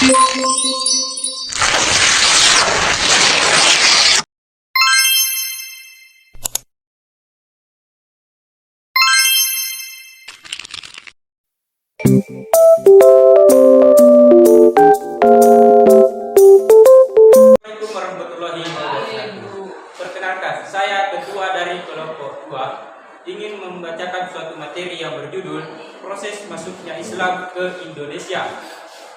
Assalamualaikum warahmatullahi wabarakatuh. Perkenalkan, saya ketua dari kelompok 2 ingin membacakan suatu materi yang berjudul Proses Masuknya Islam ke Indonesia.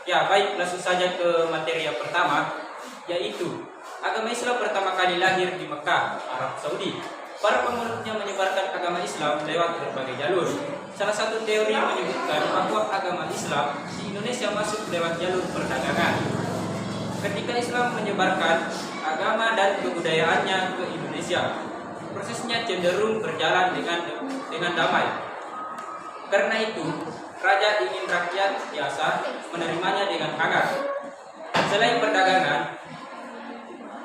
Ya, baik, langsung saja ke materi yang pertama, yaitu agama Islam pertama kali lahir di Mekah, Arab Saudi. Para pemeluknya menyebarkan agama Islam lewat berbagai jalur. Salah satu teori menyebutkan bahwa agama Islam di Indonesia masuk lewat jalur perdagangan. Ketika Islam menyebarkan agama dan kebudayaannya ke Indonesia, prosesnya cenderung berjalan dengan damai. Karena itu, raja ingin rakyat biasa menerimanya dengan hangat. Selain perdagangan,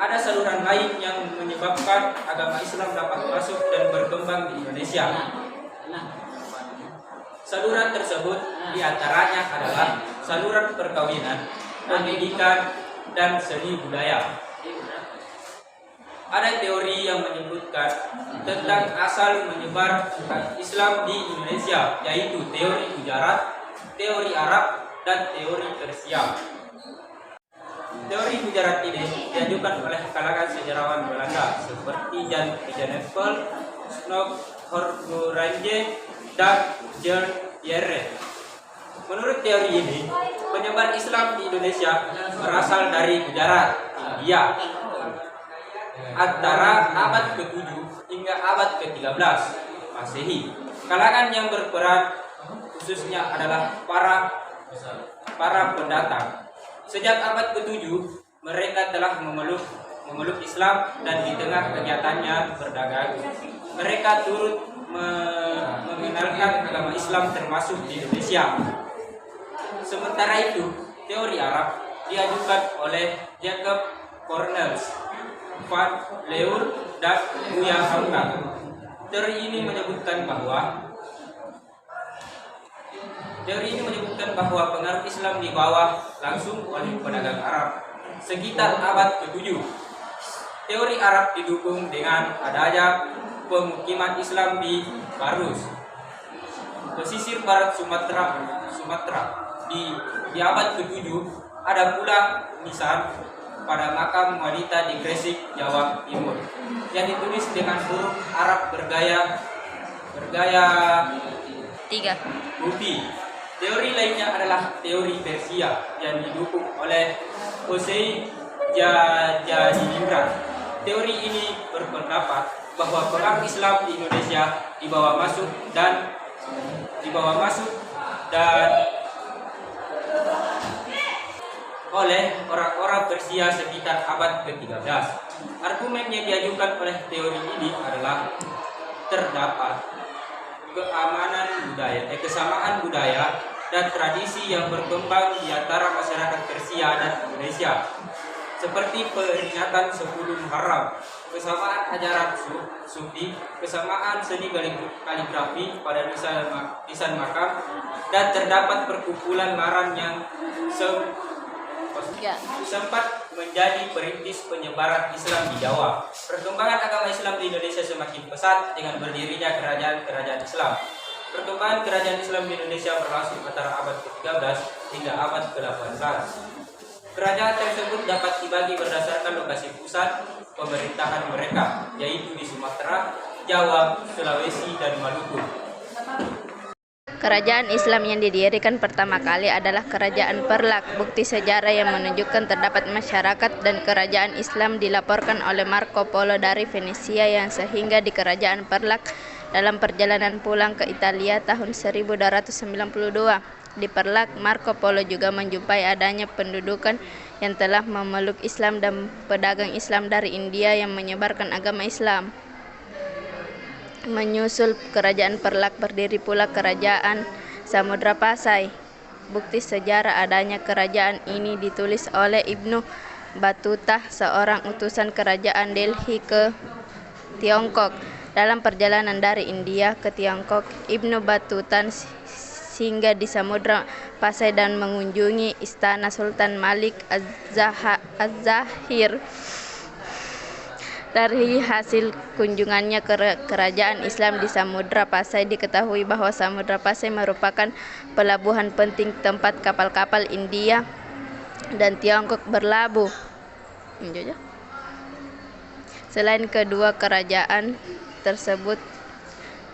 ada saluran lain yang menyebabkan agama Islam dapat masuk dan berkembang di Indonesia. Saluran tersebut diantaranya adalah saluran perkawinan, pendidikan, dan seni budaya. Ada teori yang menyebutkan tentang asal menyebar Islam di Indonesia, yaitu teori Gujarat, teori Arab, dan teori Persia. Teori Gujarat ini diajukan oleh kalangan sejarawan Belanda seperti Jan Nevel, Snoek Horgorange, dan John Yerre. Menurut teori ini, penyebar Islam di Indonesia berasal dari Gujarat, India, antara abad ke-7 hingga abad ke-13 Masehi. Kalangan yang berperan khususnya adalah para pendatang. Sejak abad ke-7, mereka telah memeluk Islam dan di tengah kegiatannya berdagang, mereka turut mengenalkan agama Islam termasuk di Indonesia. Sementara itu, teori Arab diajukan oleh Jacob Cornels, Van Leur, dan Buya Hamka. Teori ini menyebutkan bahwa pengaruh Islam dibawa langsung oleh pedagang Arab sekitar abad ke-7. Teori Arab didukung dengan adanya pemukiman Islam di Barus, pesisir barat Sumatera. Di abad ke-7 ada pula nisan pada makam wanita di Gresik, Jawa Timur yang ditulis dengan huruf Arab bergaya 3. Bufi. Teori lainnya adalah teori Persia yang didukung oleh Hossein Jajiningrat. Teori ini berpendapat bahwa perang Islam di Indonesia dibawa masuk dan oleh orang-orang Persia sekitar abad ke-13. Argumen yang diajukan oleh teori ini adalah terdapat kesamaan budaya dan tradisi yang berkembang di antara masyarakat Persia dan Indonesia, seperti peringatan 10 Muharram, kesamaan ajaran Sufi, kesamaan seni kaligrafi pada nisan makam, dan terdapat perkumpulan larang yang sempat menjadi perintis penyebaran Islam di Jawa. Perkembangan agama Islam di Indonesia semakin pesat dengan berdirinya kerajaan-kerajaan Islam. Perkembangan kerajaan Islam di Indonesia berlangsung antara abad ke-13 hingga abad ke-18. Kerajaan tersebut dapat dibagi berdasarkan lokasi pusat pemerintahan mereka, yaitu di Sumatera, Jawa, Sulawesi, dan Maluku. Kerajaan Islam yang didirikan pertama kali adalah Kerajaan Perlak. Bukti sejarah yang menunjukkan terdapat masyarakat dan kerajaan Islam dilaporkan oleh Marco Polo dari Venesia yang sehingga di Kerajaan Perlak dalam perjalanan pulang ke Italia tahun 1292. Di Perlak, Marco Polo juga menjumpai adanya pendudukan yang telah memeluk Islam dan pedagang Islam dari India yang menyebarkan agama Islam. Menyusul Kerajaan Perlak berdiri pula Kerajaan Samudra Pasai. Bukti sejarah adanya kerajaan ini ditulis oleh Ibnu Battuta, seorang utusan Kerajaan Delhi ke Tiongkok. Dalam perjalanan dari India ke Tiongkok, Ibnu Battuta singgah di Samudra Pasai dan mengunjungi Istana Sultan Malik Az-Zahir. Dari hasil kunjungannya ke kerajaan Islam di Samudra Pasai, diketahui bahwa Samudra Pasai merupakan pelabuhan penting tempat kapal-kapal India dan Tiongkok berlabuh. Selain kedua kerajaan tersebut,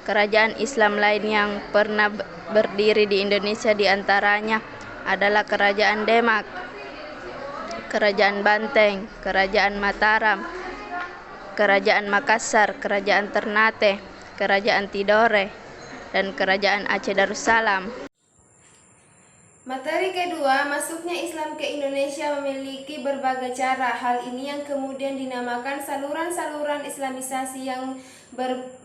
kerajaan Islam lain yang pernah berdiri di Indonesia diantaranya adalah Kerajaan Demak, Kerajaan Banteng, Kerajaan Mataram, Kerajaan Makassar, Kerajaan Ternate, Kerajaan Tidore, dan Kerajaan Aceh Darussalam. Materi kedua, masuknya Islam ke Indonesia memiliki berbagai cara. Hal ini yang kemudian dinamakan saluran-saluran Islamisasi yang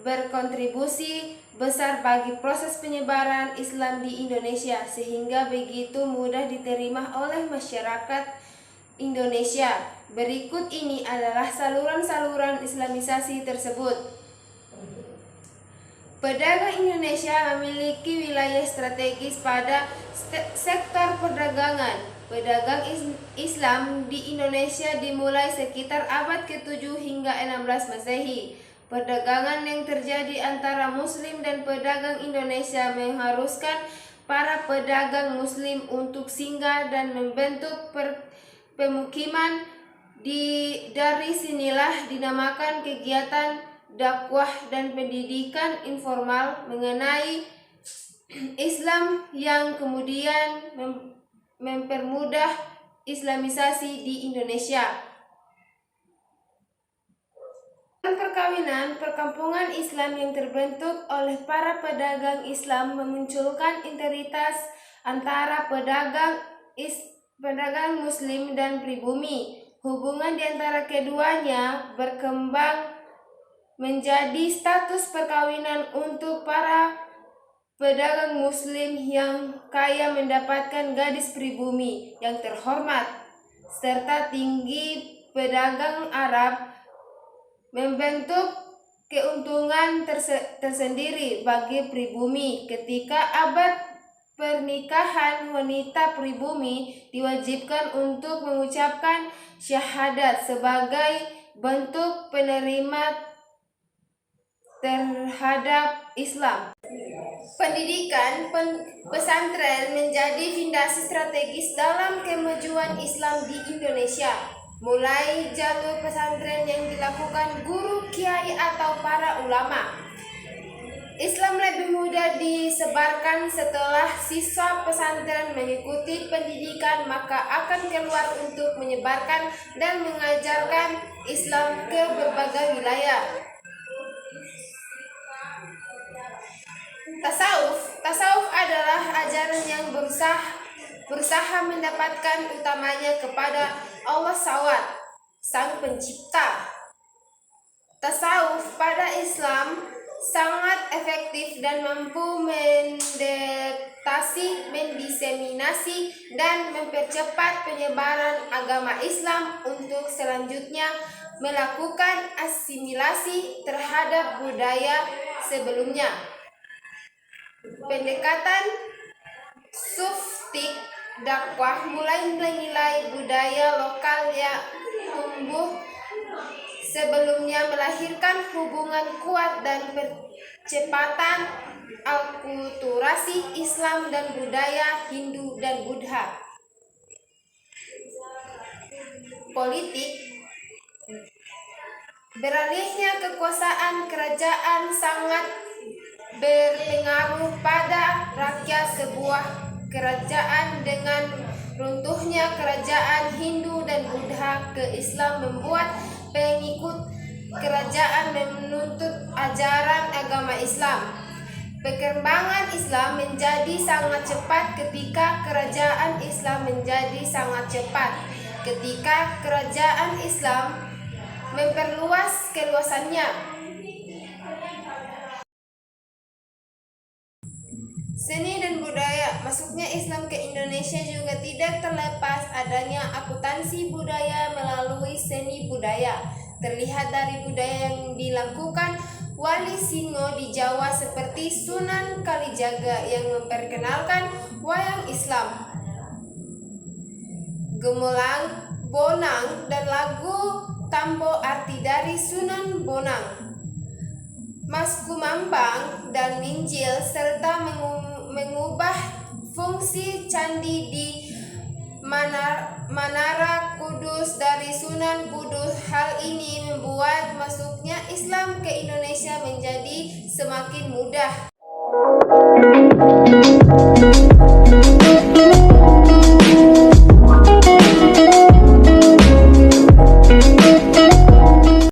berkontribusi besar bagi proses penyebaran Islam di Indonesia, sehingga begitu mudah diterima oleh masyarakat Indonesia. Berikut ini adalah saluran-saluran Islamisasi tersebut. Pedagang Indonesia memiliki wilayah strategis pada sektor perdagangan. Pedagang Islam di Indonesia dimulai sekitar abad ke-7 hingga 16 Masehi. Perdagangan yang terjadi antara Muslim dan pedagang Indonesia mengharuskan para pedagang Muslim untuk singgah dan membentuk pemukiman. Dari sinilah dinamakan kegiatan dakwah dan pendidikan informal mengenai Islam yang kemudian mempermudah Islamisasi di Indonesia. Perkawinan perkampungan Islam yang terbentuk oleh para pedagang Islam memunculkan integritas antara pedagang Muslim dan pribumi. Hubungan di antara keduanya berkembang menjadi status perkawinan untuk para pedagang Muslim yang kaya mendapatkan gadis pribumi yang terhormat, serta tinggi pedagang Arab membentuk keuntungan tersendiri bagi pribumi. Ketika abad pernikahan, wanita pribumi diwajibkan untuk mengucapkan syahadat sebagai bentuk penerima terhadap Islam. Pendidikan pesantren menjadi fondasi strategis dalam kemajuan Islam di Indonesia. Mulai jalur pesantren yang dilakukan guru, kiai, atau para ulama. Islam lebih mudah disebarkan setelah siswa pesantren mengikuti pendidikan, maka akan keluar untuk menyebarkan dan mengajarkan Islam ke berbagai wilayah. Tasawuf adalah ajaran yang berusaha mendapatkan utamanya kepada Allah SWT, Sang Pencipta. Tasawuf pada Islam sangat efektif dan mampu mendiseminasi dan mempercepat penyebaran agama Islam untuk selanjutnya melakukan asimilasi terhadap budaya sebelumnya. Pendekatan suftik dakwah mulai menilai budaya lokal yang tumbuh sebelumnya melahirkan hubungan kuat dan percepatan akulturasi Islam dan budaya Hindu dan Buddha. Politik. Beralihnya kekuasaan kerajaan sangat berpengaruh pada rakyat. Sebuah kerajaan dengan runtuhnya kerajaan Hindu dan Buddha ke Islam membuat pengikut kerajaan menuntut ajaran agama Islam. Perkembangan Islam menjadi sangat cepat ketika kerajaan Islam menjadi sangat cepat ketika kerajaan Islam memperluas keluasannya. Seni dan budaya. Masuknya Islam ke Indonesia juga tidak terlepas adanya akuntansi budaya melalui seni budaya. Terlihat dari budaya yang dilakukan Wali Singo di Jawa seperti Sunan Kalijaga yang memperkenalkan wayang Islam, Gemelang, Bonang, dan lagu Tambo Arti dari Sunan Bonang, Mas Kumambang, dan Minjil, serta mengubah fungsi candi di Menara Kudus dari Sunan Kudus. Hal ini membuat masuknya Islam ke Indonesia menjadi semakin mudah.